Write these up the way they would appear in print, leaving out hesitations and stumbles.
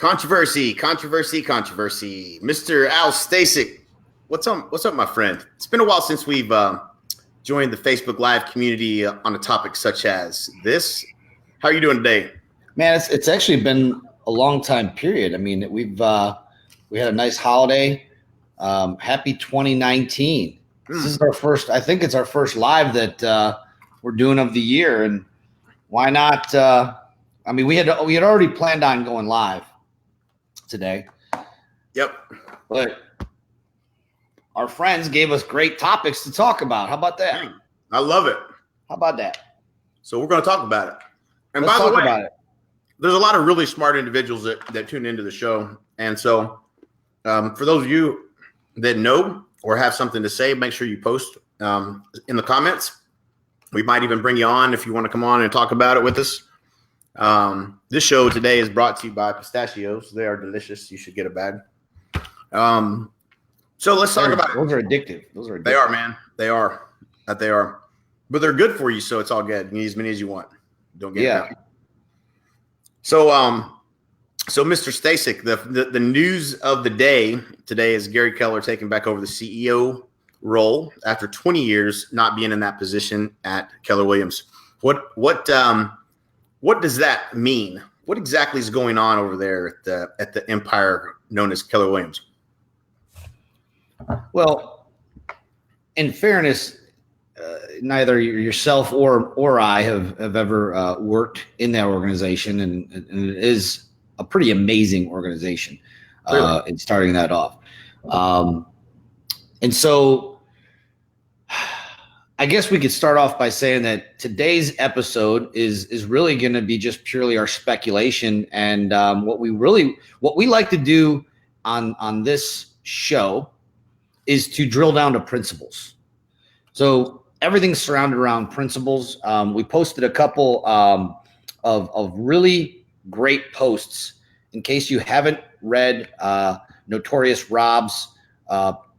Controversy. Mr. Al Stasic, what's up, my friend? It's been a while since we've joined the Facebook Live community on a topic such as this. How are you doing today? Man, it's actually been a long time period. I mean, we had a nice holiday. Happy 2019. This is our first. I think it's our first live that we're doing of the year, and why not? I mean, we had already planned on going live today. Yep. But our friends gave us great topics to talk about. How about that? I love it. How about that? So we're going to talk about it. And Let's by the talk way, about it. There's a lot of really smart individuals that tune into the show. And so for those of you that know or have something to say, make sure you post in the comments. We might even bring you on if you want to come on and talk about it with us. This show today is brought to you by pistachios. They are delicious. You should get a bag. So let's talk about those are addictive. They are, man. They are. But they're good for you, so it's all good. You can eat as many as you want. Don't get it. So Mr. Stasic, the news of the day today is Gary Keller taking back over the CEO role after 20 years not being in that position at Keller Williams. What does that mean? What exactly is going on over there at the empire known as Keller Williams? Well, in fairness, neither yourself or I have ever worked in that organization, and it is a pretty amazing organization in starting that off. And so I guess we could start off by saying that today's episode is really going to be just purely our speculation, and what we like to do on this show is to drill down to principles. So everything's surrounded around principles. We posted a couple of really great posts. In case you haven't read Notorious Rob's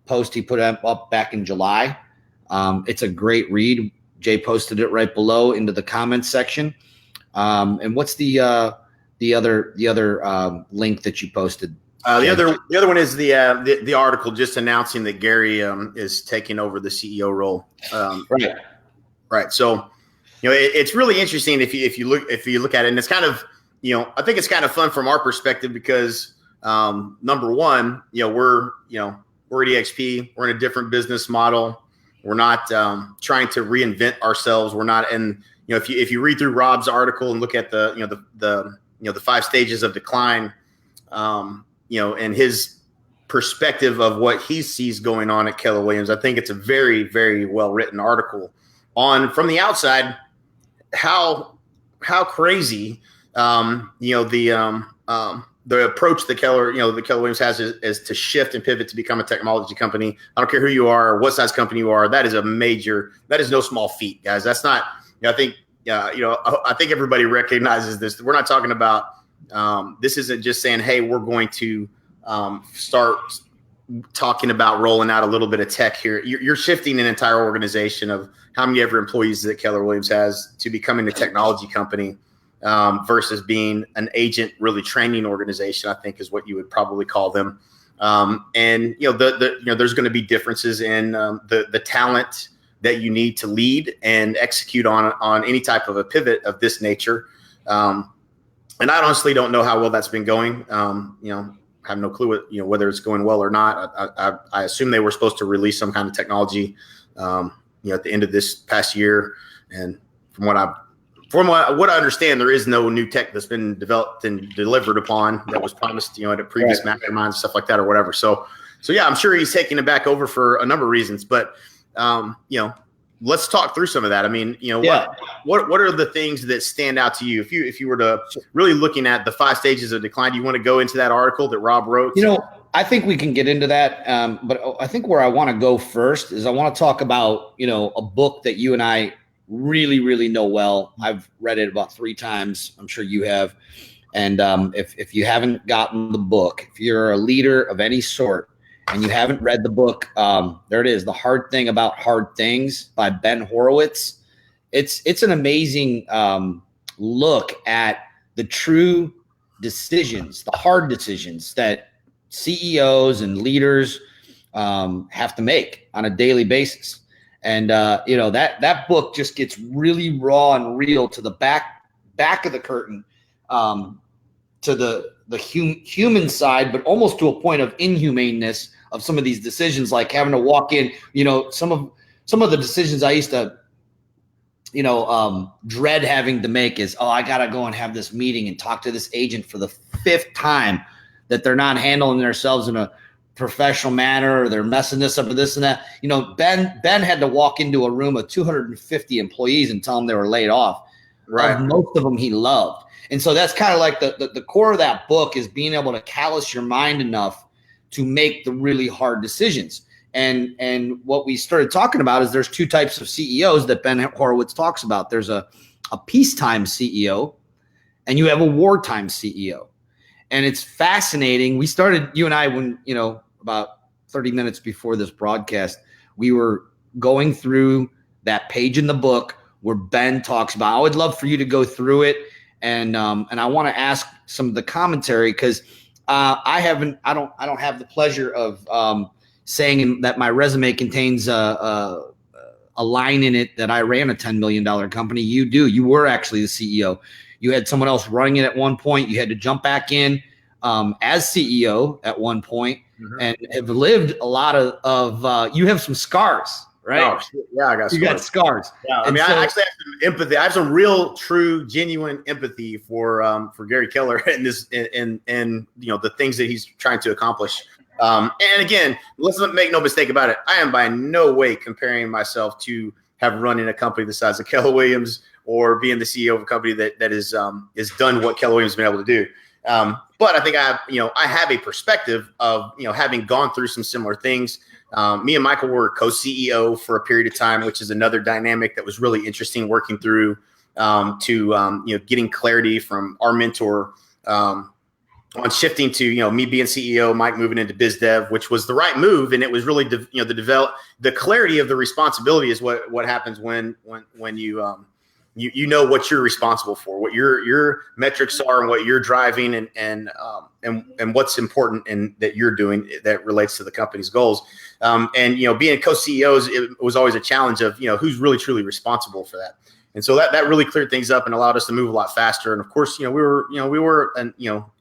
post he put up back in July, it's a great read. Jay posted it right below into the comments section. And what's the other link that you posted? The other one is the article just announcing that Gary is taking over the CEO role. Right. So, it's really interesting if you look at it, and it's kind of, I think it's kind of fun from our perspective because number one, we're at EXP, we're in a different business model. We're not trying to reinvent ourselves. We're not in, if you read through Rob's article and look at the 5 stages of decline, and his perspective of what he sees going on at Keller Williams, I think it's a very, very well written article on, from the outside, how crazy the approach the Keller Williams has is to shift and pivot to become a technology company. I don't care who you are or what size company you are. That is no small feat, guys. That's not, I think everybody recognizes this. We're not talking about, this isn't just saying, hey, we're going to start talking about rolling out a little bit of tech here. You're shifting an entire organization of how many ever employees that Keller Williams has to becoming a technology company versus being an agent, really training organization, I think is what you would probably call them. And there's going to be differences in the talent that you need to lead and execute on any type of a pivot of this nature. And I honestly don't know how well that's been going. I have no clue whether it's going well or not. I assume they were supposed to release some kind of technology, at the end of this past year. And from what I understand, there is no new tech that's been developed and delivered upon that was promised, at a previous mastermind, stuff like that or whatever. So yeah, I'm sure he's taking it back over for a number of reasons, but let's talk through some of that. I mean, what are the things that stand out to you? If you were to really looking at the 5 stages of decline, do you want to go into that article that Rob wrote? I think we can get into that. But I think where I want to go first is I want to talk about, a book that you and I really, really know well. I've read it about 3 times. I'm sure you have. And if you haven't gotten the book, if you're a leader of any sort and you haven't read the book, there it is, The Hard Thing About Hard Things by Ben Horowitz. It's an amazing look at the true decisions, the hard decisions that CEOs and leaders have to make on a daily basis. And that book just gets really raw and real to the back of the curtain, to the human side, but almost to a point of inhumaneness of some of these decisions, like having to walk in. Some of the decisions I used to dread having to make is, I got to go and have this meeting and talk to this agent for the 5th time that they're not handling themselves in a professional manner, or they're messing this up with this and that. Ben had to walk into a room of 250 employees and tell them they were laid off. Right. Most of them he loved. And so that's kind of like the core of that book, is being able to callous your mind enough to make the really hard decisions. And what we started talking about is there's 2 types of CEOs that Ben Horowitz talks about. There's a peacetime CEO, and you have a wartime CEO. And it's fascinating. We started, you and I, when, about 30 minutes before this broadcast, we were going through that page in the book where Ben talks about. I would love for you to go through it. And I want to ask some of the commentary, because I don't have the pleasure of saying that my resume contains a line in it that I ran a $10 million company. You do. You were actually the CEO. You had someone else running it at one point. You had to jump back in as CEO at one point, and have lived a lot of you have some scars, right? Oh, shit. Yeah, I got scars. You got scars. Yeah, I mean, I actually have some empathy. I have some real, true, genuine empathy for Gary Keller and this, and the things that he's trying to accomplish. And again, let's make no mistake about it. I am by no way comparing myself to have run in a company the size of Keller Williams, or being the CEO of a company that is done what Keller Williams has been able to do. But I think I have a perspective of, having gone through some similar things. Me and Michael were co-CEO for a period of time, which is another dynamic that was really interesting, working through getting clarity from our mentor on shifting to, me being CEO, Mike moving into biz dev, which was the right move. And it was really, the clarity of the responsibility is what happens when you know what you're responsible for, what your metrics are, and what you're driving, and what's important and that you're doing that relates to the company's goals. And being co-CEOs, it was always a challenge of who's really truly responsible for that. And so that really cleared things up and allowed us to move a lot faster. And of course, we were an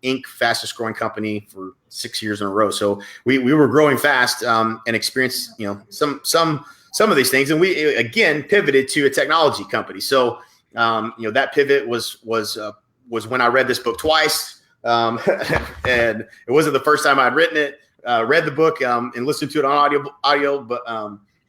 Inc. fastest growing company for 6 years in a row. So we were growing fast and experienced some of these things. And we again pivoted to a technology company. So that pivot was when I read this book twice, and it wasn't the first time I'd written it. Read the book and listened to it on audio,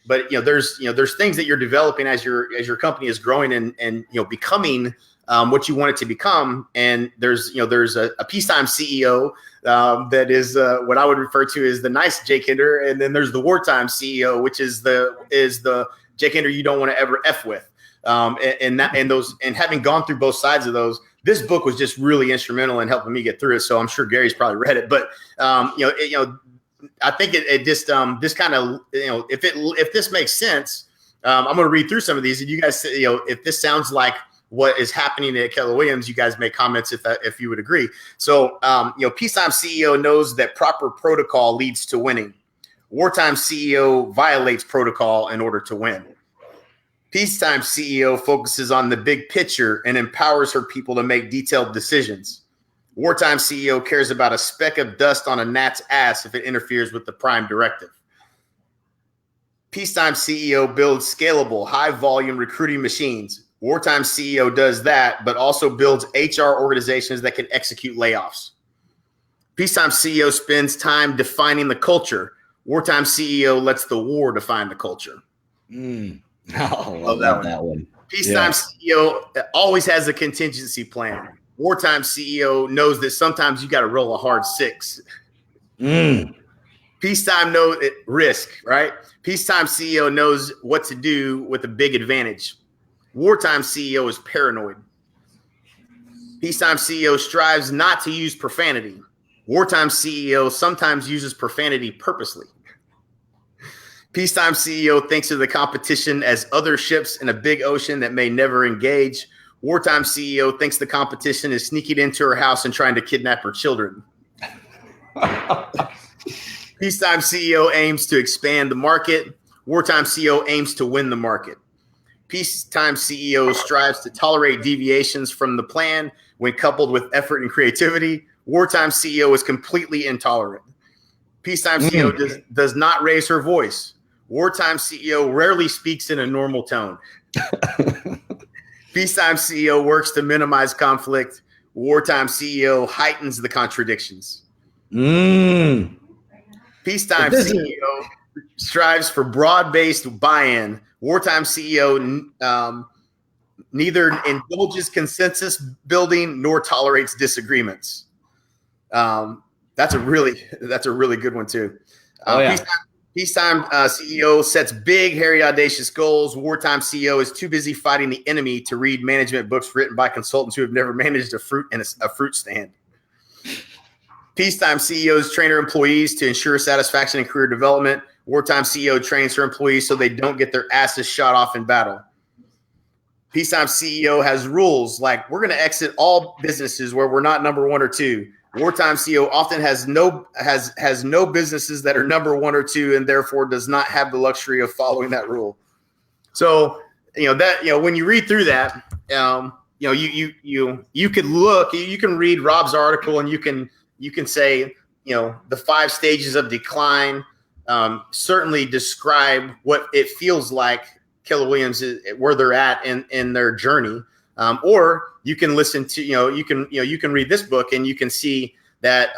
but there's things that you're developing as your company is growing and becoming what you want it to become. And there's a peacetime CEO that is what I would refer to as the nice Jake Hinder, and then there's the wartime CEO, which is the Jake Hinder you don't want to ever F with. And having gone through both sides of those, this book was just really instrumental in helping me get through it. So I'm sure Gary's probably read it, but I think it just this kind of if this makes sense, I'm going to read through some of these, and you guys if this sounds like what is happening at Keller Williams, you guys make comments if you would agree. So peacetime CEO knows that proper protocol leads to winning. Wartime CEO violates protocol in order to win. Peacetime CEO focuses on the big picture and empowers her people to make detailed decisions. Wartime CEO cares about a speck of dust on a gnat's ass if it interferes with the prime directive. Peacetime CEO builds scalable, high-volume recruiting machines. Wartime CEO does that, but also builds HR organizations that can execute layoffs. Peacetime CEO spends time defining the culture. Wartime CEO lets the war define the culture. Oh, love that one. Peacetime CEO always has a contingency plan. Wartime CEO knows that sometimes you got to roll a hard 6. Peacetime knows risk, right? Peacetime CEO knows what to do with a big advantage. Wartime CEO is paranoid. Peacetime CEO strives not to use profanity. Wartime CEO sometimes uses profanity purposely. Peacetime CEO thinks of the competition as other ships in a big ocean that may never engage. Wartime CEO thinks the competition is sneaking into her house and trying to kidnap her children. Peacetime CEO aims to expand the market. Wartime CEO aims to win the market. Peacetime CEO strives to tolerate deviations from the plan when coupled with effort and creativity. Wartime CEO is completely intolerant. Peacetime CEO does not raise her voice. Wartime CEO rarely speaks in a normal tone. Peacetime CEO works to minimize conflict. Wartime CEO heightens the contradictions. Peacetime CEO strives for broad-based buy-in. Wartime CEO neither indulges consensus building nor tolerates disagreements. That's a really good one too. Peacetime CEO sets big, hairy, audacious goals. Wartime CEO is too busy fighting the enemy to read management books written by consultants who have never managed a fruit stand. Peacetime CEOs train her employees to ensure satisfaction and career development. Wartime CEO trains her employees so they don't get their asses shot off in battle. Peacetime CEO has rules like we're going to exit all businesses where we're not number 1 or 2. Wartime CEO often has no businesses that are number 1 or 2, and therefore does not have the luxury of following that rule. So when you read through that, you could look, you can read Rob's article, and you can say the 5 stages of decline certainly describe what it feels like Keller Williams is where they're at in their journey. Or you can listen to, you can read this book and you can see that,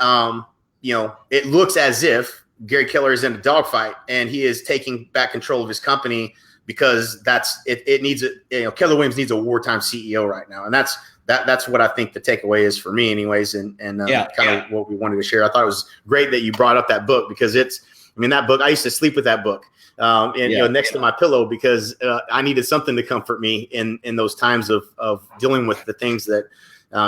it looks as if Gary Keller is in a dogfight and he is taking back control of his company because it needs Keller Williams needs a wartime CEO right now. And that's what I think the takeaway is for me anyways. And of what we wanted to share. I thought it was great that you brought up that book because that book, I used to sleep with that book. Next to my pillow because I needed something to comfort me in those times of dealing with the things that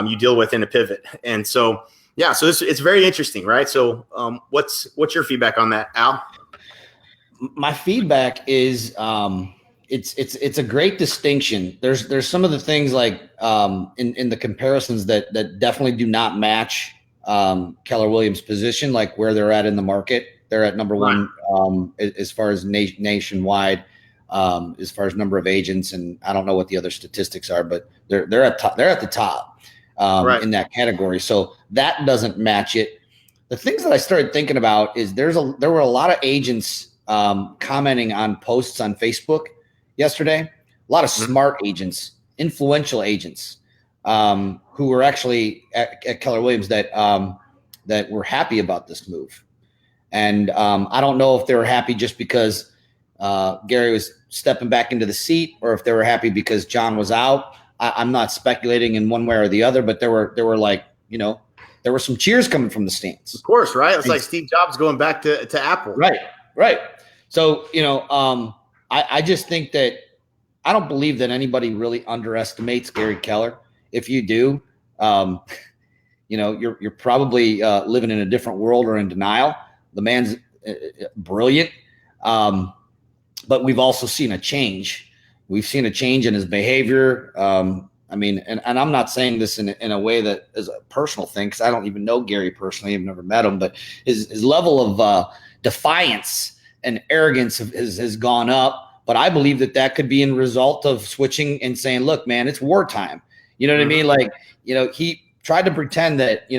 you deal with in a pivot. And so, so it's very interesting, right? So what's your feedback on that, Al? My feedback is it's a great distinction. There's some of the things like in the comparisons that definitely do not match Keller Williams' position, like where they're at in the market. They're at number 1 as far as nationwide, as far as number of agents, and I don't know what the other statistics are, but they're at the top in that category. So that doesn't match it. The things that I started thinking about is there were a lot of agents commenting on posts on Facebook yesterday. A lot of smart agents, influential agents who were actually at Keller Williams that were happy about this move. And I don't know if they were happy just because Gary was stepping back into the seat, or if they were happy because John was out. I'm not speculating in one way or the other, but there were there were some cheers coming from the stands. Of course, right? It's like Steve Jobs going back to Apple. Right. So I just think that I don't believe that anybody really underestimates Gary Keller. If you do, you're probably living in a different world or in denial. The man's brilliant, but we've also seen a change. We've seen a change in his behavior. And I'm not saying this in a way that is a personal thing because I don't even know Gary personally. I've never met him, but his level of defiance and arrogance has gone up. But I believe that could be in result of switching and saying, "Look, man, it's wartime." You know what I mean? Like, he tried to pretend that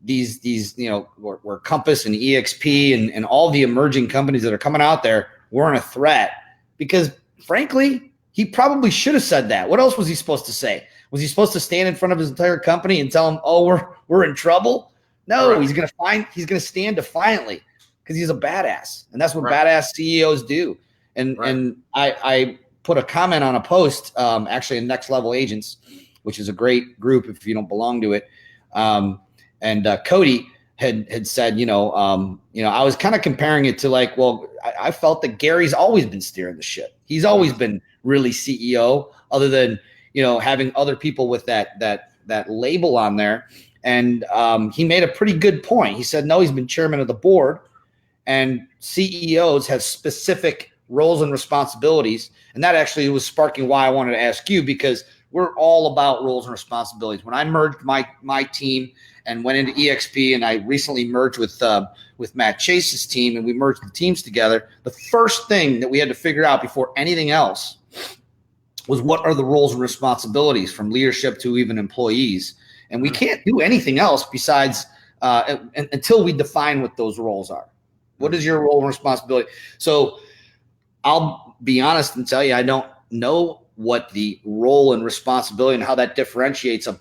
these where Compass and EXP and all the emerging companies that are coming out there weren't a threat, because frankly, he probably should have said that. What else was he supposed to say? Was he supposed to stand in front of his entire company and tell them, "Oh, we're in trouble"? No, right. He's gonna stand defiantly because he's a badass, and that's what badass CEOs do. And I put a comment on a post, actually in Next Level Agents, which is a great group if you don't belong to it. And Cody had said, I was kind of comparing it to like, well, I felt that Gary's always been steering the ship. He's always been really CEO, other than having other people with that label on there. And he made a pretty good point. He said, no, he's been chairman of the board, and CEOs have specific roles and responsibilities. And that actually was sparking why I wanted to ask you, because we're all about roles and responsibilities. When I merged my team and went into EXP, and I recently merged with Matt Chase's team, and we merged the teams together, the first thing that we had to figure out before anything else was what are the roles and responsibilities from leadership to even employees. And we can't do anything else besides until we define what those roles are. What is your role and responsibility? So I'll be honest and tell you, I don't know what the role and responsibility and how that differentiates a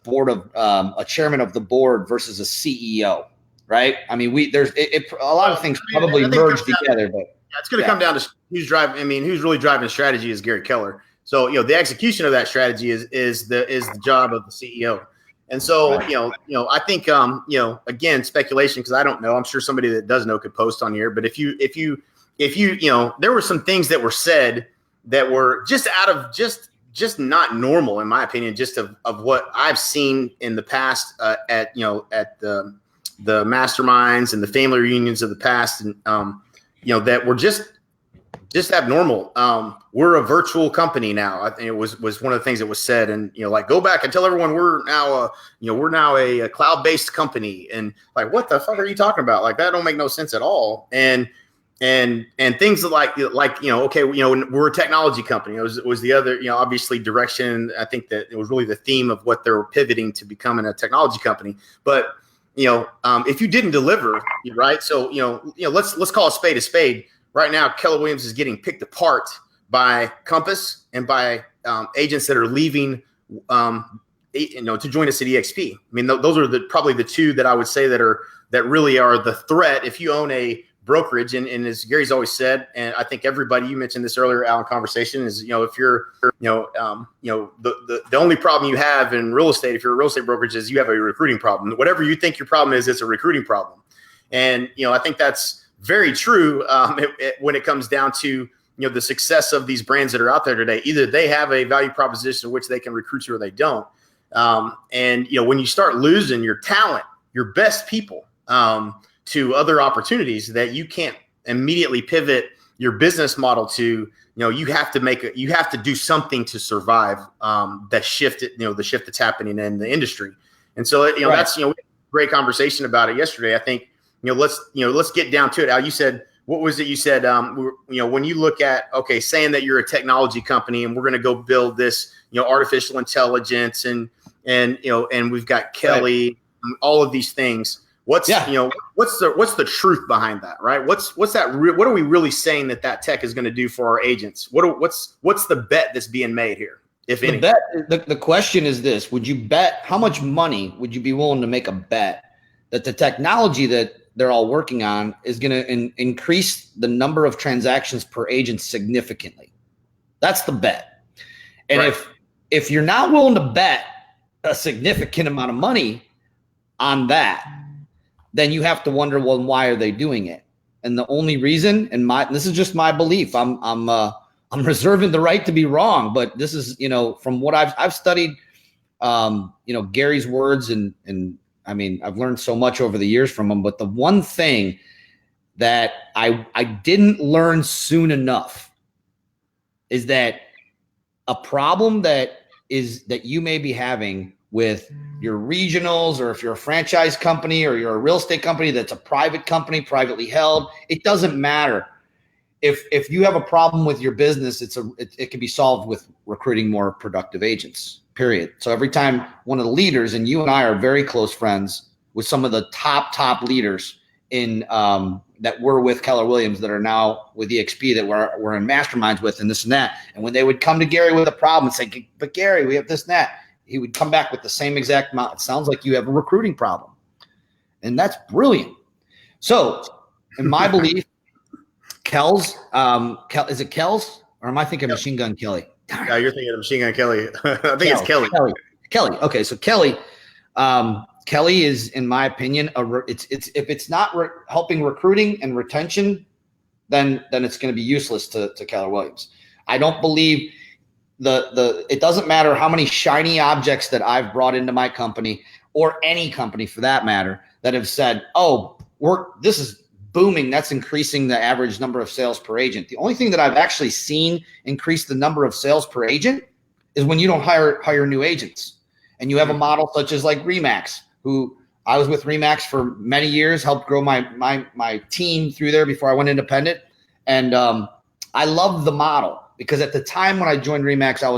a chairman of the board versus a CEO, right? I mean, a lot of things probably merge together, but it's going to come down to who's really driving the strategy is Gary Keller. So, the execution of that strategy is the job of the CEO. And so, right. I think, again, speculation, because I don't know, I'm sure somebody that does know could post on here, but if you, there were some things that were said that were just out of just not normal, in my opinion, just of what I've seen in the past at the masterminds and the family reunions of the past, and that were just abnormal. We're a virtual company now. I think it was one of the things that was said, and go back and tell everyone we're now a cloud-based company, and like, what the fuck are you talking about? Like, that don't make no sense at all. And things like okay, we're a technology company. It was the other, obviously direction. I think that it was really the theme of what they're pivoting to becoming a technology company. But if you didn't deliver, right? So let's call a spade a spade. Right now, Keller Williams is getting picked apart by Compass and by agents that are leaving, to join us at EXP. I mean, those are probably the two that I would say that really are the threat. If you own a brokerage, and as Gary's always said, and I think everybody, you mentioned this earlier, Al, in conversation, is if you're the only problem you have in real estate, if you're a real estate brokerage, is you have a recruiting problem. Whatever you think your problem is, it's a recruiting problem. And I think that's very true when it comes down to the success of these brands that are out there today. Either they have a value proposition in which they can recruit you, or they don't. And when you start losing your talent, your best people, to other opportunities that you can't immediately pivot your business model to, you have to do something to survive that shift, the shift that's happening in the industry. And so, right. That's, we had a great conversation about it yesterday. I think, let's get down to it. Al, you said, what was it? You said, when you look at, saying that you're a technology company and we're going to go build this, artificial intelligence and we've got Kelly, right. All of these things. What's the truth behind that, right? What's that? What are we really saying that tech is going to do for our agents? What's the bet that's being made here, if any? The question is this: would you bet? How much money would you be willing to make a bet that the technology that they're all working on is going to increase the number of transactions per agent significantly? That's the bet. And right. if you're not willing to bet a significant amount of money on that, then you have to wonder, well, why are they doing it? And the only reason, and this is just my belief, I'm reserving the right to be wrong, but this is, from what I've studied, Gary's words, and I mean, I've learned so much over the years from him, but the one thing that I didn't learn soon enough is that a problem that you may be having with your regionals, or if you're a franchise company, or you're a real estate company that's a private company, privately held, it doesn't matter. If you have a problem with your business, it can be solved with recruiting more productive agents, period. So every time one of the leaders, and you and I are very close friends with some of the top leaders in that were with Keller Williams that are now with EXP, that we're in masterminds with, and this and that. And when they would come to Gary with a problem and say, but Gary, we have this and that, he would come back with the same exact amount. It sounds like you have a recruiting problem. And that's brilliant. So in my belief, is it Kells? Or am I thinking Machine Gun Kelly? No, you're thinking of Machine Gun Kelly. I think it's Kelly. Kelly. Okay, so Kelly is, in my opinion, if it's not helping recruiting and retention, then it's going to be useless to Keller Williams. I don't believe it doesn't matter how many shiny objects that I've brought into my company, or any company for that matter, that have said, this is booming, that's increasing the average number of sales per agent. The only thing that I've actually seen increase the number of sales per agent is when you don't hire new agents, and you have a model such as like Remax, who I was with Remax for many years, helped grow my team through there before I went independent. And I love the model because at the time when I joined Remax, I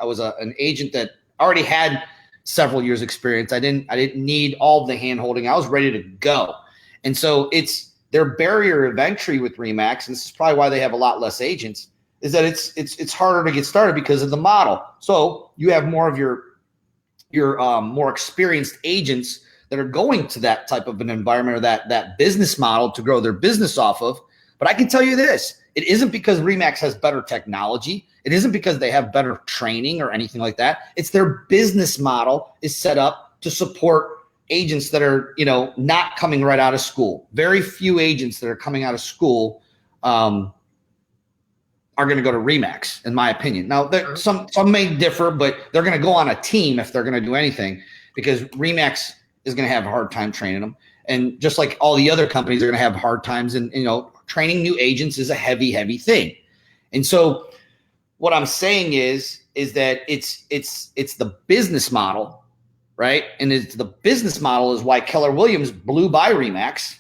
was an agent that already had several years experience. I didn't need all the hand holding. I was ready to go. And so it's their barrier of entry with Remax, and this is probably why they have a lot less agents, is that it's harder to get started because of the model. So you have more of your more experienced agents that are going to that type of an environment or that business model to grow their business off of. But I can tell you this, it isn't because Remax has better technology. It isn't because they have better training or anything like that. It's their business model is set up to support agents that are, not coming right out of school. Very few agents that are coming out of school are going to go to Remax, in my opinion. Now, some may differ, but they're going to go on a team if they're going to do anything, because Remax is going to have a hard time training them. And just like all the other companies are going to have hard times, and training new agents is a heavy thing. And so what I'm saying is that it's the business model, right? And it's the business model is why Keller Williams blew by Remax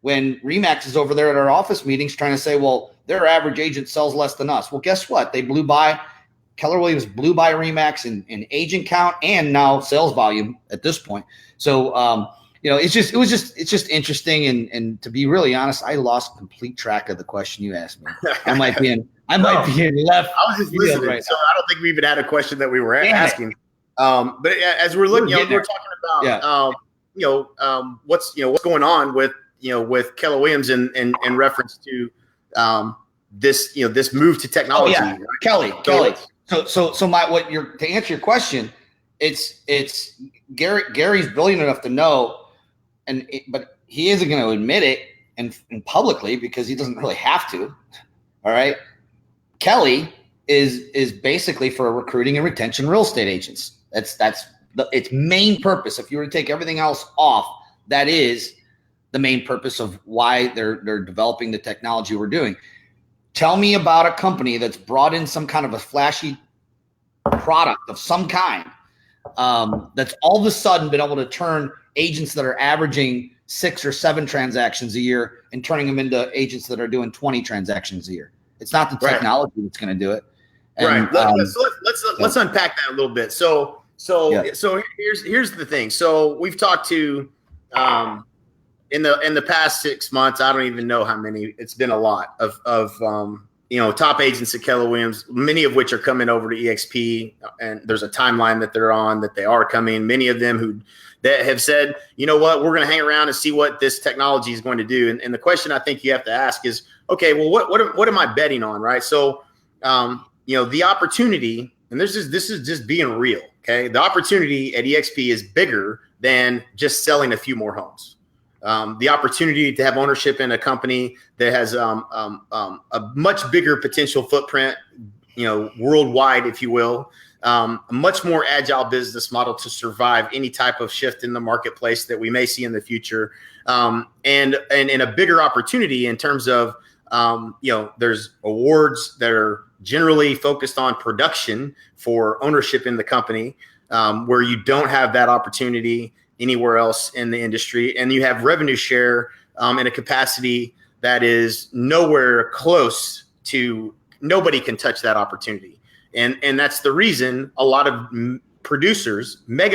when Remax is over there at our office meetings trying to say, well, their average agent sells less than us. Well, guess what? Keller Williams blew by Remax in agent count and now sales volume at this point. So, it's just interesting. And to be really honest, I lost complete track of the question you asked me. I might be in left. I was just listening, right, so I don't think we even had a question that we were asking. But as we're looking, we're talking about, what's going on with Keller Williams in reference to this move to technology. Oh, yeah. Right? Kelly. So to answer your question, it's Gary's brilliant enough to know, but he isn't going to admit it and publicly because he doesn't really have to. All right. Kelly is basically for recruiting and retention real estate agents. That's its main purpose. If you were to take everything else off, that is the main purpose of why they're developing the technology we're doing. Tell me about a company that's brought in some kind of a flashy product of some kind that's all of a sudden been able to turn agents that are averaging 6 or 7 transactions a year and turning them into agents that are doing 20 transactions a year. It's not the technology that's going to do it. And, right. Let's unpack that a little bit. So here's the thing. So we've talked to in the past 6 months, I don't even know how many. It's been a lot of top agents at Keller Williams, many of which are coming over to EXP, and there's a timeline that they're on that they are coming. Many of them that have said, you know what, we're going to hang around and see what this technology is going to do. And the question I think you have to ask is, okay, well, what am I betting on, right? So, the opportunity, and this is just being real, okay? The opportunity at EXP is bigger than just selling a few more homes. The opportunity to have ownership in a company that has a much bigger potential footprint, worldwide, if you will, a much more agile business model to survive any type of shift in the marketplace that we may see in the future, and a bigger opportunity in terms of, there's awards that are generally focused on production for ownership in the company, where you don't have that opportunity anywhere else in the industry. And you have revenue share in a capacity that is nowhere close to, nobody can touch that opportunity. And that's the reason a lot of mega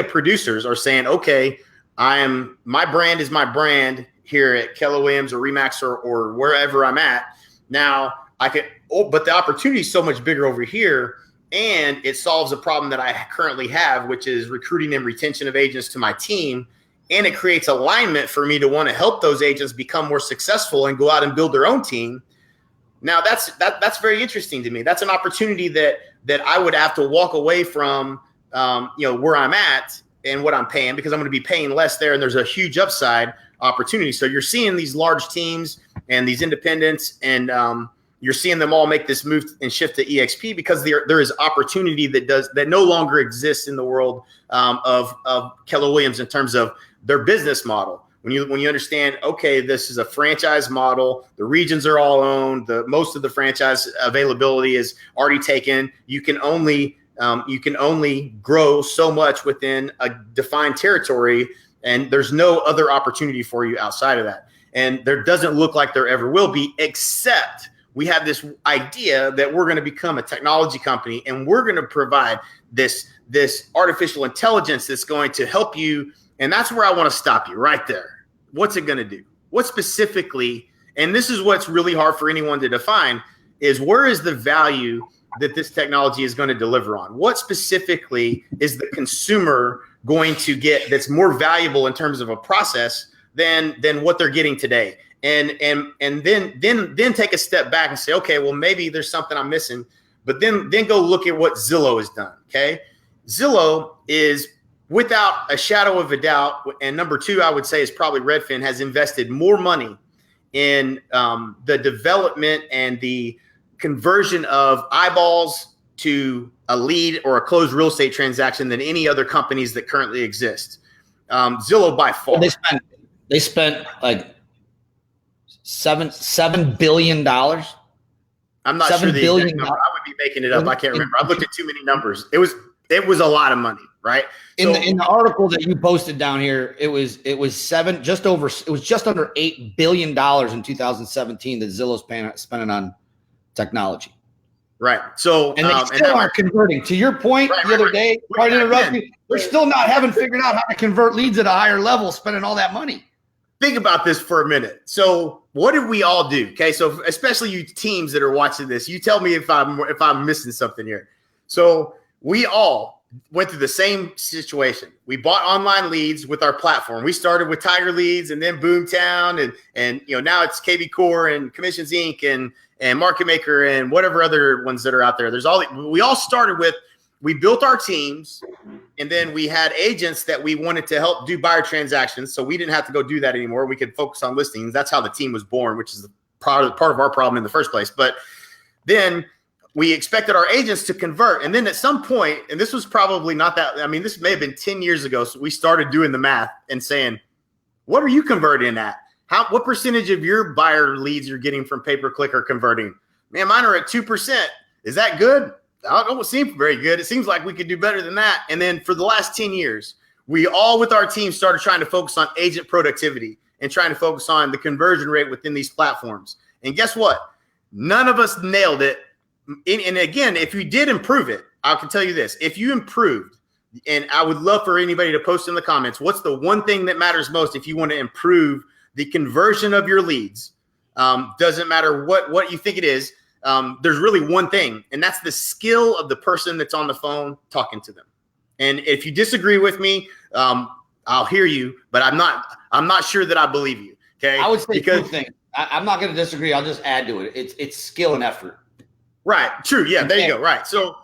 producers are saying, okay, my brand is my brand here at Keller Williams or Remax or wherever I'm at. Now but the opportunity is so much bigger over here. And it solves a problem that I currently have, which is recruiting and retention of agents to my team. And it creates alignment for me to want to help those agents become more successful and go out and build their own team. Now that's very interesting to me. That's an opportunity that I would have to walk away from, where I'm at and what I'm paying, because I'm going to be paying less there. And there's a huge upside opportunity. So you're seeing these large teams and these independents, and you're seeing them all make this move and shift to EXP because there is opportunity that no longer exists in the world of Keller Williams in terms of their business model. When you understand, okay, this is a franchise model, the regions are all owned, most of the franchise availability is already taken. You can only you can only grow so much within a defined territory, and there's no other opportunity for you outside of that. And there doesn't look like there ever will be, except we have this idea that we're going to become a technology company, and we're going to provide this artificial intelligence that's going to help you. And that's where I want to stop you right there. What's it going to do? What specifically, and this is what's really hard for anyone to define, is where is the value that this technology is going to deliver on? What specifically is the consumer going to get that's more valuable in terms of a process than what they're getting today? And then take a step back and say, okay, well, maybe there's something I'm missing, but then go look at what Zillow has done. Okay. Zillow is, without a shadow of a doubt, and number two, I would say, is probably Redfin, has invested more money in the development and the conversion of eyeballs to a lead or a closed real estate transaction than any other companies that currently exist. Zillow by far. They spent like $7 billion. I'm not sure the exact number. I would be making it up. I can't remember. I've looked at too many numbers. It was a lot of money, right? In the article that you posted down here, it was just under $8 billion in 2017 that Zillow's spending on technology. Right. So and they still aren't converting. To your point the other day, quite interrupting, they're still not haven't figured out how to convert leads at a higher level, spending all that money. Think about this for a minute. So what did we all do? Okay. So especially you teams that are watching this, you tell me if I'm missing something here. So we all went through the same situation. We bought online leads with our platform. We started with Tiger Leads and then Boomtown and now it's KB Core and Commissions Inc. and Market Maker and whatever other ones that are out there. We all started with, we built our teams, and then we had agents that we wanted to help do buyer transactions. So we didn't have to go do that anymore. We could focus on listings. That's how the team was born, which is part of our problem in the first place. But then we expected our agents to convert. And then at some point, and this was probably not that, I mean, this may have been 10 years ago. So we started doing the math and saying, what are you converting at? What percentage of your buyer leads you're getting from pay-per-click are converting? Man, mine are at 2%. Is that good? I don't seem very good. It seems like we could do better than that. And then for the last 10 years, we all with our team started trying to focus on agent productivity and trying to focus on the conversion rate within these platforms. And guess what? None of us nailed it. And again, if you did improve it, I can tell you this. If you improved, and I would love for anybody to post in the comments, what's the one thing that matters most if you want to improve the conversion of your leads? Doesn't matter what you think it is. There's really one thing, and that's the skill of the person that's on the phone talking to them. And if you disagree with me, I'll hear you, but I'm not sure that I believe you. Okay. I would say two things. I'm not going to disagree. I'll just add to it. It's skill and effort. Right. True. Yeah. There you go. Right. So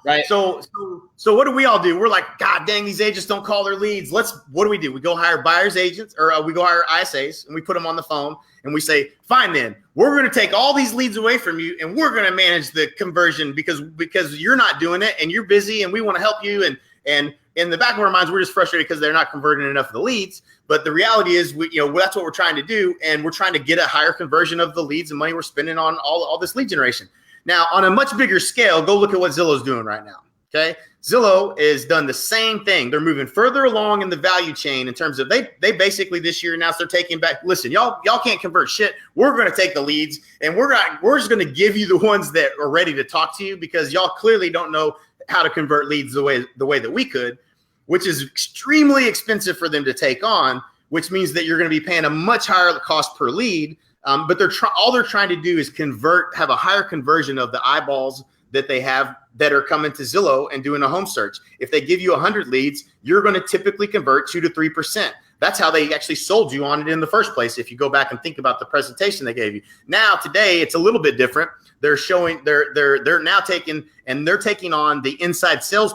what do we all do? We're like, God dang, these agents don't call their leads. What do? We go hire buyers agents, or we go hire ISAs, and we put them on the phone and we say, fine, then we're going to take all these leads away from you and we're going to manage the conversion because you're not doing it and you're busy and we want to help you. And in the back of our minds, we're just frustrated because they're not converting enough of the leads. But the reality is, that's what we're trying to do. And we're trying to get a higher conversion of the leads and money we're spending on all this lead generation. Now, on a much bigger scale, go look at what Zillow's doing right now. Okay. Zillow has done the same thing. They're moving further along in the value chain in terms of they basically this year announced they're taking back. Listen, y'all can't convert shit. We're going to take the leads and we're just going to give you the ones that are ready to talk to you because y'all clearly don't know how to convert leads the way that we could, which is extremely expensive for them to take on, which means that you're going to be paying a much higher cost per lead. But all they're trying to do is have a higher conversion of the eyeballs that they have that are coming to Zillow and doing a home search. If they give you 100 leads, you're going to typically convert 2 to 3%. That's how they actually sold you on it in the first place. If you go back and think about the presentation they gave you. Now today it's a little bit different. They're showing they're now taking on the inside sales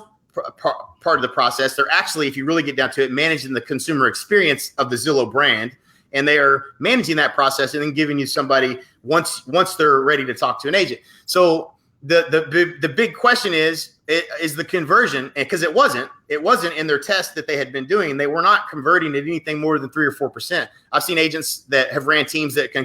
part of the process. They're actually, if you really get down to it, managing the consumer experience of the Zillow brand. And they are managing that process and then giving you somebody once they're ready to talk to an agent. So the big question is the conversion, because it wasn't in their test that they had been doing. They were not converting at anything more than 3 or 4%. I've seen agents that have ran teams that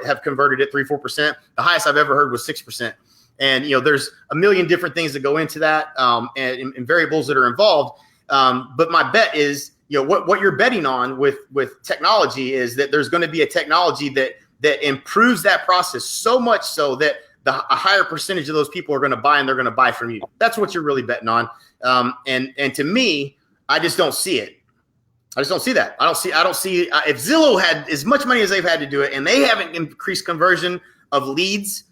have converted at 3-4%. The highest I've ever heard was 6%. And, there's a million different things that go into that, and variables that are involved. But my bet is, what you're betting on with technology is that there's going to be a technology that improves that process so much so that a higher percentage of those people are going to buy, and they're going to buy from you. That's what you're really betting on. And to me, I just don't see it. I just don't see that. I don't see if Zillow had as much money as they've had to do it and they haven't increased conversion of leads,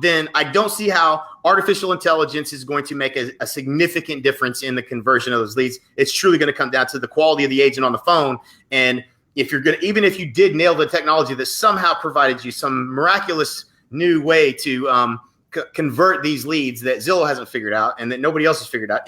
then I don't see how artificial intelligence is going to make a significant difference in the conversion of those leads. It's truly going to come down to the quality of the agent on the phone. And even if you did nail the technology that somehow provided you some miraculous new way to convert these leads that Zillow hasn't figured out and that nobody else has figured out,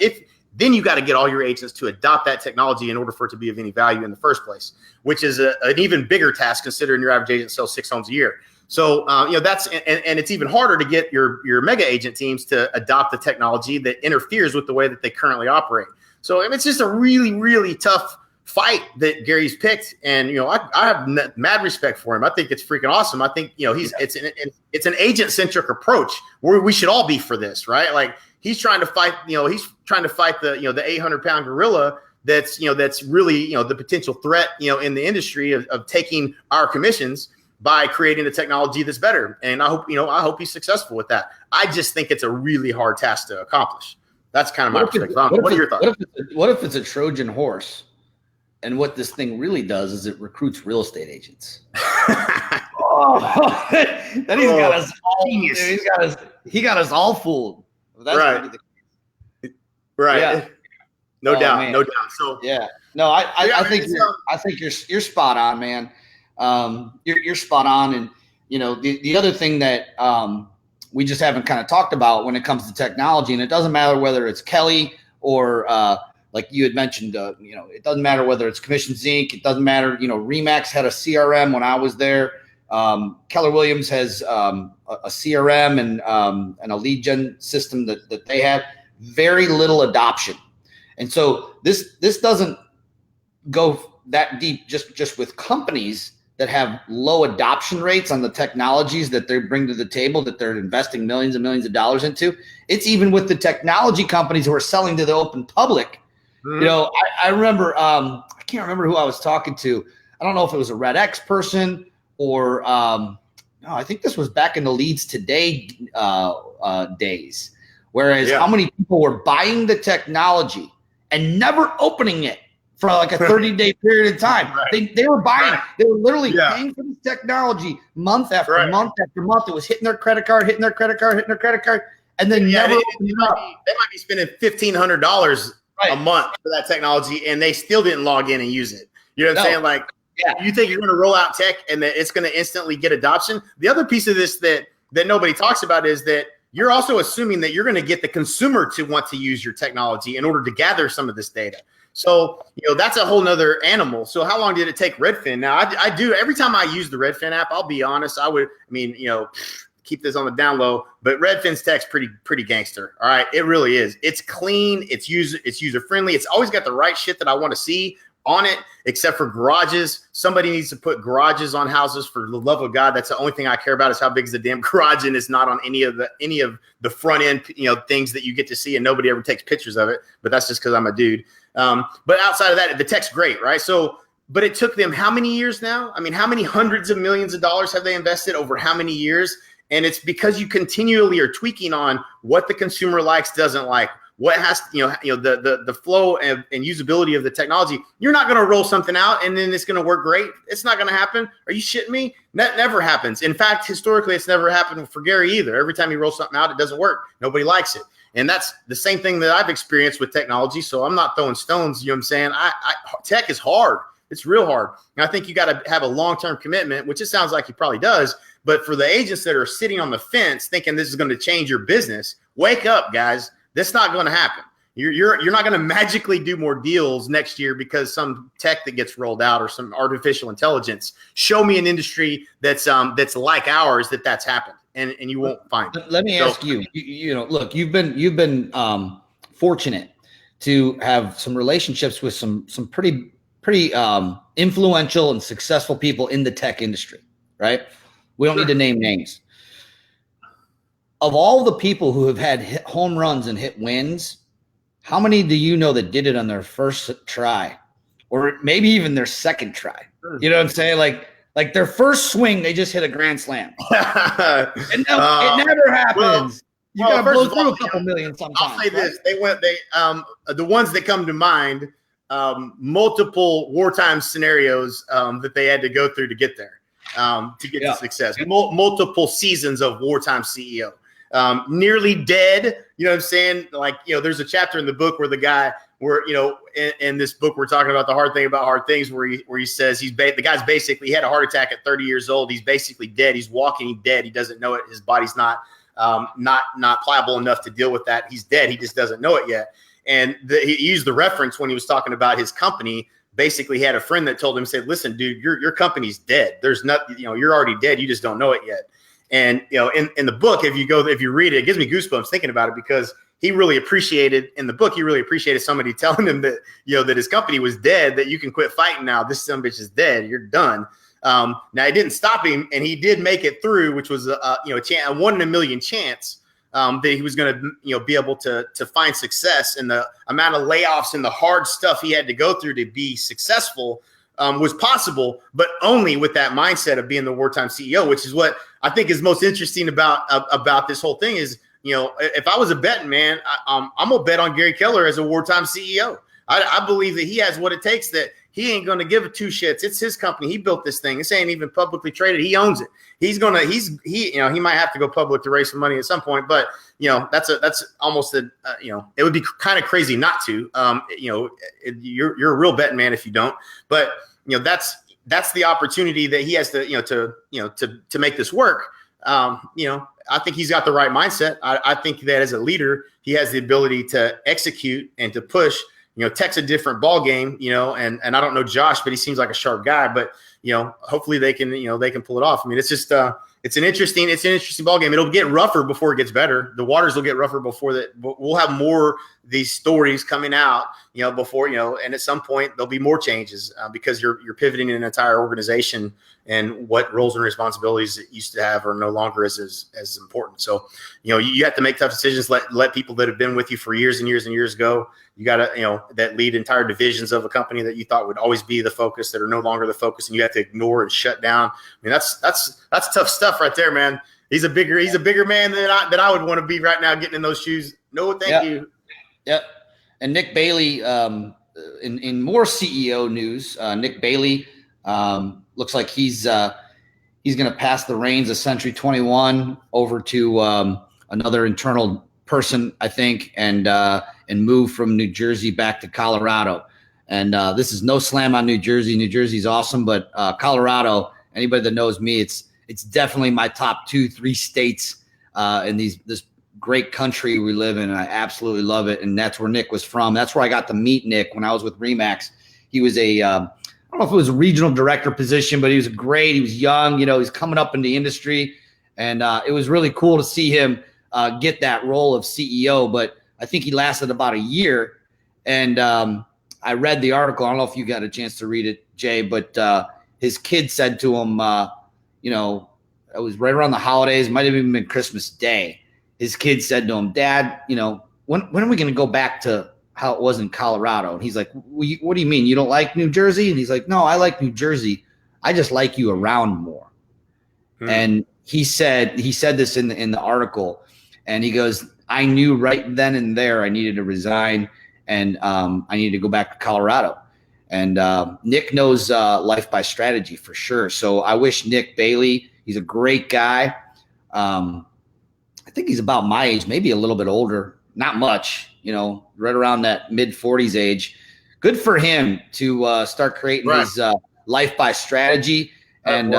then you got to get all your agents to adopt that technology in order for it to be of any value in the first place, which is an even bigger task considering your average agent sells 6 homes a year. So, that's and it's even harder to get your mega agent teams to adopt the technology that interferes with the way that they currently operate. So it's just a really, really tough fight that Gary's picked. And, I have mad respect for him. I think it's freaking awesome. I think, it's an agent-centric approach where we should all be for this, right? Like, he's trying to fight, the 800-pound gorilla that's really, the potential threat, in the industry of taking our commissions by creating a technology that's better. And I hope he's successful with that. I just think it's a really hard task to accomplish. That's kind of my perspective. What are your thoughts? What if it's a Trojan horse? And what this thing really does is it recruits real estate agents. Then he's got us all. He got us all fooled. That's right. Right. Yeah. No doubt. Man. No doubt. So yeah. No, I think you're spot on, man. You're spot on. And the other thing that we just haven't kind of talked about when it comes to technology, and it doesn't matter whether it's Kelly or like you had mentioned, it doesn't matter whether it's Commissions Inc. It doesn't matter. Remax had a CRM when I was there. Keller Williams has a CRM and a lead gen system that they have. Very little adoption, and so this doesn't go that deep just with companies that have low adoption rates on the technologies that they bring to the table, that they're investing millions and millions of dollars into. It's even with the technology companies who are selling to the open public. Mm-hmm. I remember, I can't remember who I was talking to. I don't know if it was a Red X person or no, I think this was back in the Leads Today days. Whereas how many people were buying the technology and never opening it for like a 30-day period of time. Right. They were buying, they were literally paying for this technology month after month after month. It was hitting their credit card, and then never opened it up. They might be spending $1,500 a month for that technology, and they still didn't log in and use it. You know what I'm saying? Like, you think you're going to roll out tech and that it's going to instantly get adoption? The other piece of this that nobody talks about is that you're also assuming that you're going to get the consumer to want to use your technology in order to gather some of this data. So, that's a whole nother animal. So how long did it take Redfin? Now, I do every time I use the Redfin app, I'll be honest, keep this on the down low, but Redfin's tech's pretty gangster. All right. It really is. It's clean. It's user friendly. It's always got the right shit that I want to see on it, except for garages. Somebody needs to put garages on houses, for the love of God. That's the only thing I care about, is how big is the damn garage, and it's not on any of the front end, things that you get to see, and nobody ever takes pictures of it. But that's just because I'm a dude. But outside of that, the tech's great, right? So, but it took them how many years now? I mean, how many hundreds of millions of dollars have they invested over how many years? And it's because you continually are tweaking on what the consumer likes, doesn't like, what has, the flow and usability of the technology. You're not going to roll something out and then it's going to work great. It's not going to happen. Are you shitting me? That never happens. In fact, historically, it's never happened for Gary either. Every time he rolls something out, it doesn't work. Nobody likes it. And that's the same thing that I've experienced with technology. So I'm not throwing stones. You know what I'm saying? Tech is hard. It's real hard. And I think you got to have a long-term commitment, which it sounds like he probably does. But for the agents that are sitting on the fence thinking this is going to change your business, wake up, guys. That's not going to happen. You're not going to magically do more deals next year because some tech that gets rolled out or some artificial intelligence. Show me an industry that's like ours that's happened, and you won't find it. Let me ask you. Look, you've been fortunate to have some relationships with some pretty influential and successful people in the tech industry, right? We don't need to name names. of all the people who have had home runs and hit wins, how many do you know that did it on their first try, or maybe even their second try? You know what I'm saying? Like their first swing, they just hit a grand slam. And it never happens. You got to blow through a couple million sometimes. I'll say this: the ones that come to mind, multiple wartime scenarios that they had to go through to get there, to get to success. Multiple seasons of Wartime CEO. Nearly dead. You know what I'm saying? Like, there's a chapter in the book where the guy, in this book we're talking about the hard thing about hard things, where he says the guy's basically, he had a heart attack at 30 years old. He's basically dead. He's walking. He's dead. He doesn't know it. His body's not pliable enough to deal with that. He's dead. He just doesn't know it yet. And he used the reference when he was talking about his company. Basically, he had a friend that told him, said, "Listen, dude, your company's dead. There's nothing. You're already dead. You just don't know it yet." And in the book, if you read it, it gives me goosebumps thinking about it, because he really appreciated somebody telling him that that his company was dead, that you can quit fighting now. This son of a bitch is dead. You're done. Now it didn't stop him, and he did make it through, which was a 1 in a million chance that he was going to be able to find success. And the amount of layoffs and the hard stuff he had to go through to be successful was possible, but only with that mindset of being the wartime CEO, which is what I think is most interesting about this whole thing. Is, if I was a betting man, I'm gonna bet on Gary Keller as a wartime CEO. I believe that he has what it takes, that he ain't gonna give two shits. It's his company. He built this thing. This ain't even publicly traded. He owns it. He might have to go public to raise some money at some point, but that's almost it would be kind of crazy not to. You're a real betting man if you don't, but that's the opportunity that he has to make this work. I think he's got the right mindset. I think that as a leader, he has the ability to execute and to push. Tech's a different ball game, and I don't know Josh, but he seems like a sharp guy. But hopefully they can pull it off. I mean, it's just it's an interesting ball game. It'll get rougher before it gets better. The waters will get rougher before that. We'll have more these stories coming out, before and at some point there'll be more changes because you're pivoting an entire organization, and what roles and responsibilities it used to have are no longer as important. So you have to make tough decisions. Let people that have been with you for years and years and years go. You got to that lead entire divisions of a company that you thought would always be the focus, that are no longer the focus, and you have to ignore and shut down. I mean, that's tough stuff right there, man. He's a bigger man than I would want to be right now, getting in those shoes. No, thank you. Yep. And Nick Bailey, in more CEO news, Nick Bailey looks like he's going to pass the reins of Century 21 over to another internal person, I think, and move from New Jersey back to Colorado. And this is no slam on New Jersey. New Jersey's awesome, but Colorado, anybody that knows me, it's definitely my top 2-3 states in this great country we live in, and I absolutely love it. And that's where Nick was from. That's where I got to meet Nick when I was with Remax. He was I don't know if it was a regional director position, but he was great. He was young, he's coming up in the industry, and it was really cool to see him get that role of CEO. But I think he lasted about a year, and I read the article. I don't know if you got a chance to read it, Jay, but his kid said to him, it was right around the holidays, might have even been Christmas Day. His kid said to him, "Dad, when are we going to go back to how it was in Colorado?" And he's like, "What do you mean? You don't like New Jersey?" And he's like, "No, I like New Jersey. I just like you around more." And he said this in the article, and he goes, "I knew right then and there I needed to resign, and I needed to go back to Colorado." And Nick knows life by strategy for sure. So I wish Nick Bailey, he's a great guy. I think he's about my age, maybe a little bit older, not much, right around that mid-40s age. Good for him to start creating his life by strategy, and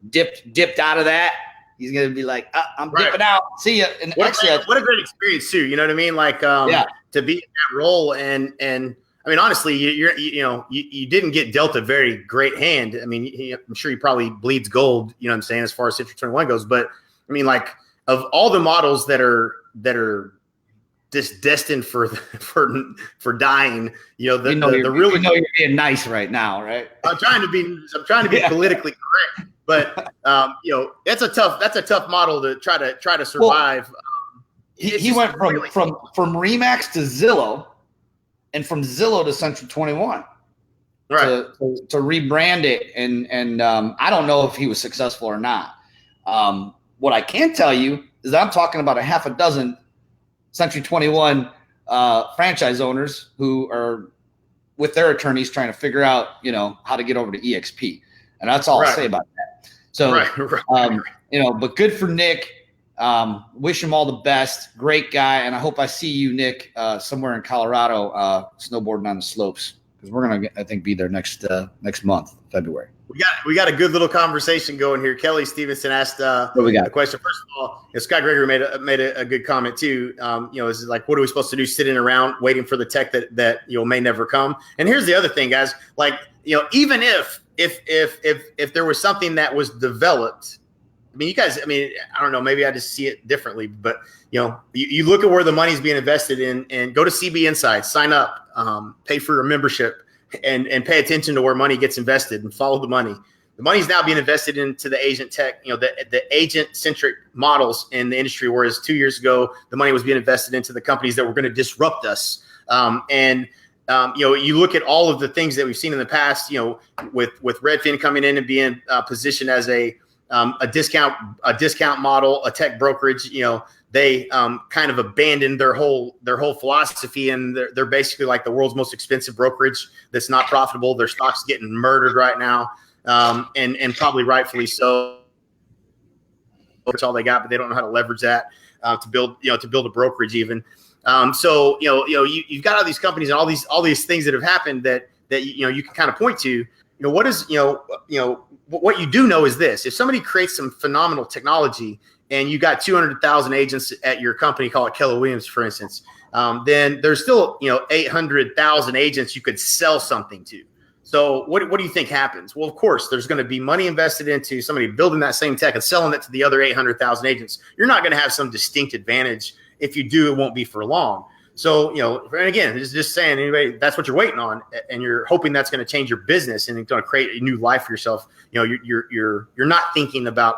dipped out of that. He's going to be like, I'm dipping out. See ya. And what a great experience too. You know what I mean? Like, to be in that role, and I mean, honestly, you didn't get dealt a very great hand. I mean, I'm sure he probably bleeds gold, what I'm saying, as far as Century 21 goes. But I mean, like, of all the models that are just destined for dying, you're being nice right now, right? I'm trying to be politically correct, But that's a tough model to try to survive. Well, he went from Remax to Zillow, and from Zillow to Century 21. Right. To rebrand it, and I don't know if he was successful or not. What I can tell you is that I'm talking about a half a dozen Century 21 franchise owners who are with their attorneys trying to figure out, how to get over to EXP, and that's all I'll say about that. So, but good for Nick. Wish him all the best. Great guy, and I hope I see you, Nick, somewhere in Colorado, snowboarding on the slopes, because we're gonna, I think, be there next month, February. We got a good little conversation going here. Kelly Stevenson asked a question. First of all, Scott Gregory made a good comment too. Is like, what are we supposed to do? Sitting around waiting for the tech that may never come. And here's the other thing, guys. Like, even if there was something that was developed, I mean, you guys, I don't know, maybe I just see it differently, but you look at where the money's being invested in, and go to CB Insights, sign up, pay for a membership, and pay attention to where money gets invested and follow the money. The money's now being invested into the agent tech, the agent-centric models in the industry, whereas 2 years ago, the money was being invested into the companies that were going to disrupt us. You look at all of the things that we've seen in the past, with Redfin coming in and being positioned as a discount model, a tech brokerage, they kind of abandoned their whole philosophy, and they're basically like the world's most expensive brokerage that's not profitable. Their stock's getting murdered right now, and probably rightfully so. That's all they got, but they don't know how to leverage that to build a brokerage even. So you've got all these companies and all these things that have happened that you can kind of point to. What is what you do know is this: if somebody creates some phenomenal technology, and you got 200,000 agents at your company, call it Keller Williams, for instance, then there's still 800,000 agents you could sell something to. So what do you think happens? Well, of course, there's going to be money invested into somebody building that same tech and selling it to the other 800,000 agents. You're not going to have some distinct advantage. If you do, it won't be for long. So, and again, it's just saying, anyway, that's what you're waiting on, and you're hoping that's going to change your business and it's going to create a new life for yourself. You're not thinking about,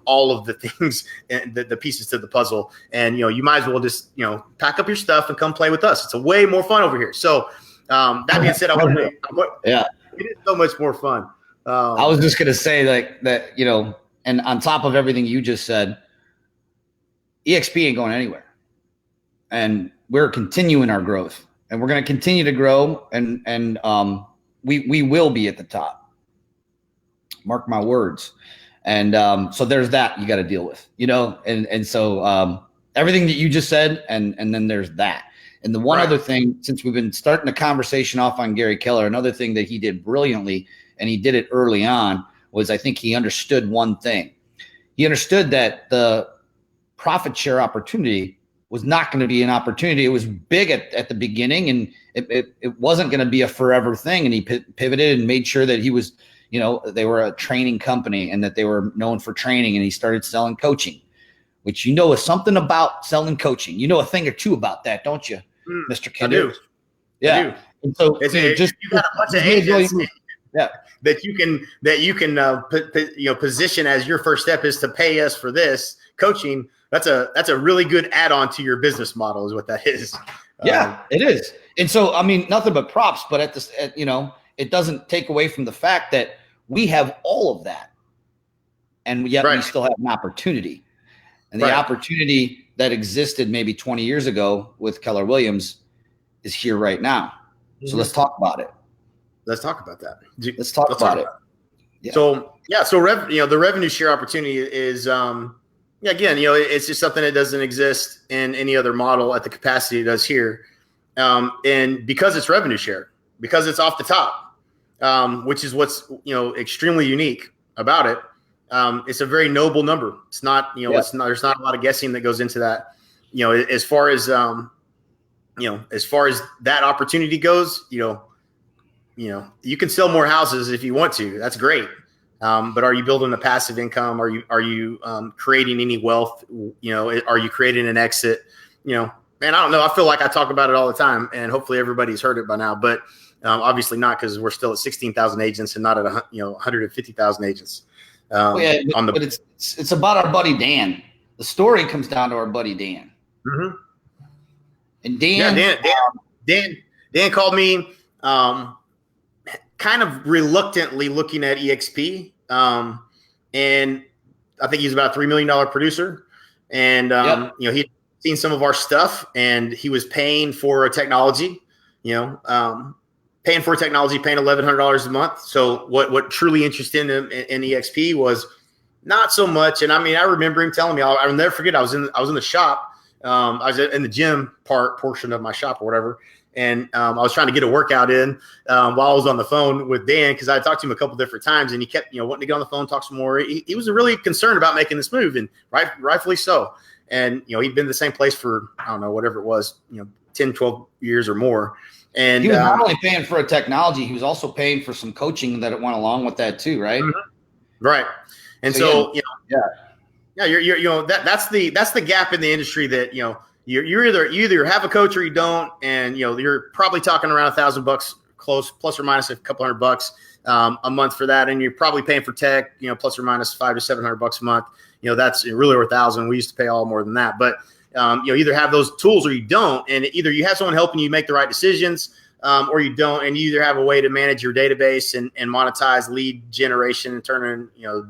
all of the things and the pieces to the puzzle, and, you might as well just, pack up your stuff and come play with us. It's a way more fun over here. So, that being said, it is so much more fun. I was just going to say that, and on top of everything you just said, EXP ain't going anywhere. And we're continuing our growth, and we're going to continue to grow, and we will be at the top. Mark my words. And so there's that you got to deal with, and so everything that you just said, and then there's that. And the one other thing, since we've been starting the conversation off on Gary Keller, another thing that he did brilliantly, and he did it early on, was I think he understood one thing. He understood that the profit share opportunity was not going to be an opportunity. It was big at the beginning, and it wasn't going to be a forever thing. And he pivoted and made sure that he was, they were a training company and that they were known for training. And he started selling coaching, which is something about selling coaching. You know a thing or two about that, don't you, Mr. Keller? I do. Yeah. I do. And so you got a bunch of agents that you can position as your first step is to pay us for this coaching. That's a really good add-on to your business model, is what that is. Yeah, it is. And so, nothing but props, but it doesn't take away from the fact that we have all of that, and yet we still have an opportunity. And the opportunity that existed maybe 20 years ago with Keller Williams is here right now. So let's talk about it. Let's talk about that. Let's talk about it. Yeah. So the revenue share opportunity is again, it's just something that doesn't exist in any other model at the capacity it does here. And because it's revenue share, because it's off the top, which is what's, extremely unique about it. It's a very noble number. It's not, there's not a lot of guessing that goes into that. As far as that opportunity goes, you can sell more houses if you want to. That's great. But are you building a passive income? Are you creating any wealth? Are you creating an exit? Man, I don't know. I feel like I talk about it all the time, and hopefully everybody's heard it by now. But obviously not, because we're still at 16,000 agents and not at 150,000 agents. On the. But it's about our buddy Dan. The story comes down to our buddy Dan. Mm-hmm. And Dan called me, kind of reluctantly looking at EXP, and I think he's about a $3 million producer, and he'd seen some of our stuff, and he was paying for a technology, paying $1,100 a month. So what truly interested him in EXP was not so much. And I mean, I remember him telling me, I'll never forget. I was in the shop. I was in the gym portion of my shop or whatever. And I was trying to get a workout in while I was on the phone with Dan, because I talked to him a couple different times, and he kept, wanting to get on the phone, talk some more. He was really concerned about making this move, and rightfully so. And, he'd been in the same place for, I don't know, whatever it was, 10, 12 years or more. And he was not only paying for a technology, he was also paying for some coaching that went along with that too, right? Mm-hmm. Right. And so that's the gap in the industry that, you either have a coach or you don't. And, you're probably talking around $1,000 close, plus or minus a couple $100 a month for that. And you're probably paying for tech, plus or minus $500 to $700 a month. That's really over $1,000. We used to pay all more than that, but either have those tools or you don't. And either you have someone helping you make the right decisions, or you don't, and you either have a way to manage your database and monetize lead generation and turn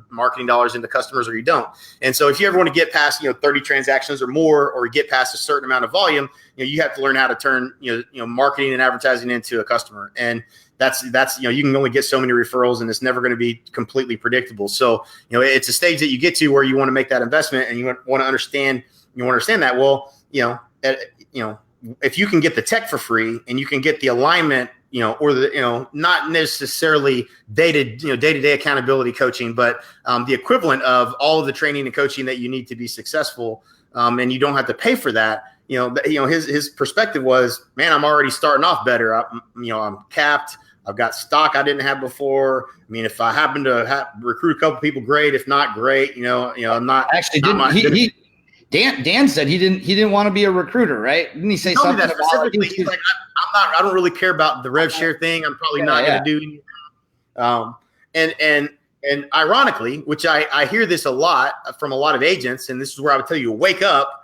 marketing dollars into customers, or you don't. And so if you ever want to get past 30 transactions or more, or get past a certain amount of volume, you have to learn how to turn marketing and advertising into a customer. And that's you can only get so many referrals, and it's never going to be completely predictable. So it's a stage that you get to where you want to make that investment, and you want to understand that. Well, if you can get the tech for free, and you can get the alignment, or the, not necessarily day-to-day accountability coaching, but the equivalent of all of the training and coaching that you need to be successful, and you don't have to pay for that. His perspective was, man, I'm already starting off better. I'm capped. I've got stock I didn't have before. I mean, if I happen to recruit a couple people, great. If not, great. I'm not actually. Dan said he didn't want to be a recruiter, right? Didn't he say something that specifically? He's like, I don't really care about the rev share thing. I'm probably not going to do anything. And ironically, which I hear this a lot from a lot of agents, and this is where I would tell you, wake up,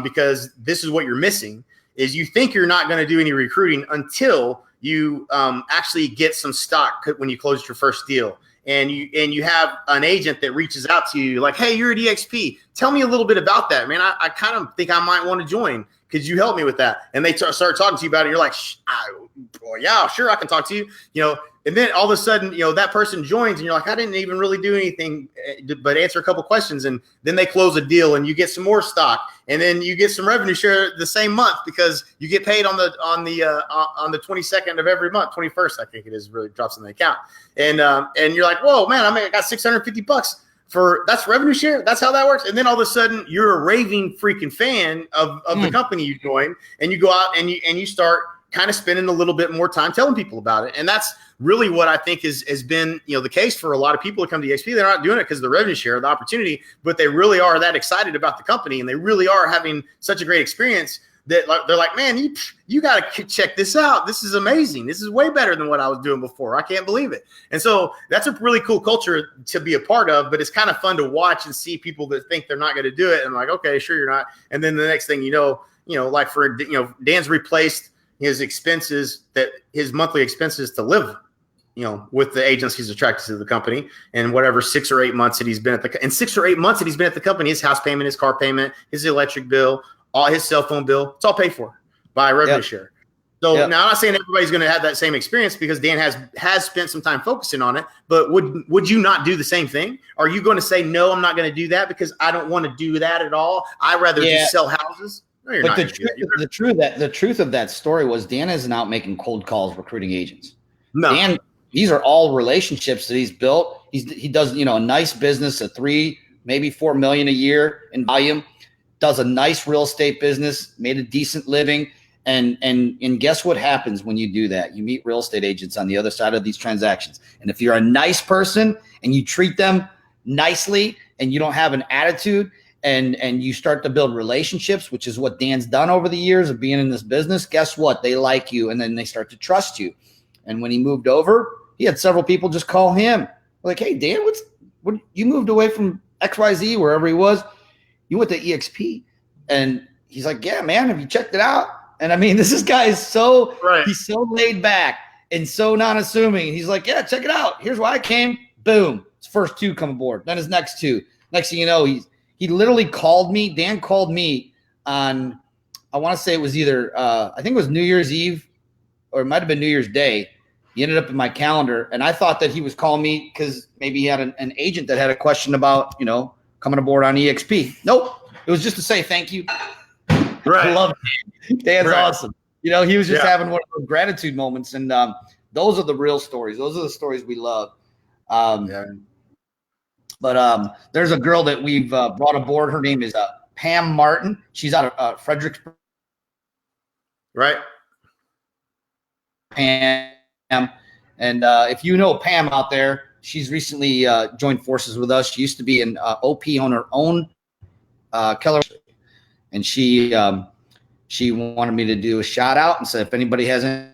because this is what you're missing, is you think you're not going to do any recruiting until you actually get some stock when you close your first deal. And you have an agent that reaches out to you like, hey, you're at EXP. Tell me a little bit about that, man. I kind of think I might want to join. Could you help me with that? And they start talking to you about it. You're like, yeah, sure, I can talk to you. And then all of a sudden, that person joins, and you're like, I didn't even really do anything but answer a couple questions. And then they close a deal, and you get some more stock, and then you get some revenue share the same month, because you get paid on the 22nd of every month, 21st, I think it is, really drops in the account. And you're like, whoa, man, I got $650 that's revenue share. That's how that works. And then all of a sudden, you're a raving freaking fan of the company you join, and you go out and you start kind of spending a little bit more time telling people about it. And that's really what I think has been, the case for a lot of people that come to EXP. They're not doing it because of the revenue share, the opportunity, but they really are that excited about the company, and they really are having such a great experience that they're like, man, you got to check this out. This is amazing. This is way better than what I was doing before. I can't believe it. And so that's a really cool culture to be a part of, but it's kind of fun to watch and see people that think they're not going to do it. And like, okay, sure, you're not. And then the next thing like for, Dan's replaced his expenses, that his monthly expenses to live, with the agents he's attracted to the company, and whatever 6 or 8 months that he's been at the company, his house payment, his car payment, his electric bill, all his cell phone bill, it's all paid for by revenue share. So now I'm not saying everybody's going to have that same experience, because Dan has spent some time focusing on it, but would you not do the same thing? Are you going to say, no, I'm not going to do that because I don't want to do that at all? I'd rather just sell houses. No, but the truth of that story was Dan isn't out making cold calls recruiting agents. No. Dan, these are all relationships that he's built. He does, a nice business at 3, maybe 4 million a year in volume, does a nice real estate business, made a decent living. And guess what happens when you do that? You meet real estate agents on the other side of these transactions. And if you're a nice person and you treat them nicely and you don't have an attitude, and you start to build relationships, which is what Dan's done over the years of being in this business, guess what? They like you, and then they start to trust you. And when he moved over, he had several people just call him like, hey, Dan, what, you moved away from XYZ, wherever he was. You went to EXP. And he's like, yeah, man, have you checked it out? And I mean, he's so laid back and so non-assuming. He's like, yeah, check it out. Here's why I came. Boom. His first 2 come aboard. Then his next 2. Next thing you know, he literally called me. Dan called me on, I want to say it was either, I think it was New Year's Eve or it might have been New Year's Day. He ended up in my calendar. And I thought that he was calling me because maybe he had an agent that had a question about, coming aboard on EXP. Nope. It was just to say thank you. Right. I love Dan. Dan's awesome. He was just having one of those gratitude moments. And those are the real stories. Those are the stories we love. But there's a girl that we've brought aboard. Her name is Pam Martin. She's out of Fredericksburg. Right. Pam. And if you know Pam out there, she's recently joined forces with us. She used to be an OP on her own Keller. And she wanted me to do a shout out and said, if anybody has any.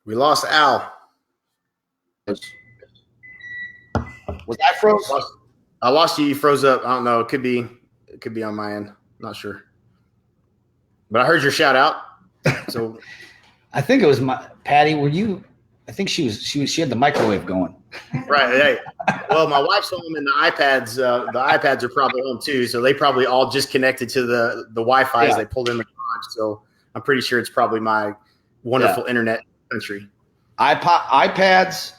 We lost Al. Was I froze? I lost you. You froze up. I don't know. It could be on my end. Not sure. But I heard your shout out. So I think it was Patty. Were you? I think she had the microwave going. Right. Hey. Well, my wife's home and the iPads are probably home too. So they probably all just connected to the Wi-Fi as they pulled in the garage. So I'm pretty sure it's probably my wonderful internet country. iPads,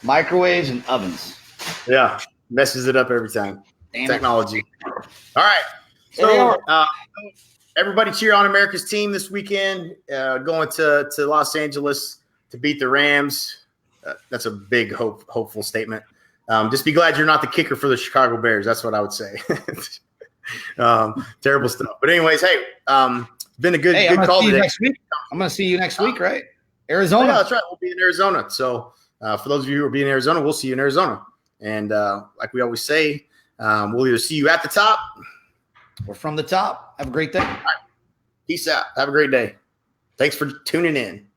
microwaves, and ovens. Yeah. Messes it up every time. Damn Technology. All right. So everybody cheer on America's team this weekend. Going to Los Angeles to beat the Rams. That's a big hopeful statement. Just be glad you're not the kicker for the Chicago Bears. That's what I would say. Terrible stuff. But anyways, hey, been a good call today. Next week. I'm going to see you next week, right? Arizona. Yeah, that's right. We'll be in Arizona. So for those of you who will be in Arizona, we'll see you in Arizona. And like we always say, we'll either see you at the top or from the top. Have a great day. All right. Peace out. Have a great day. Thanks for tuning in.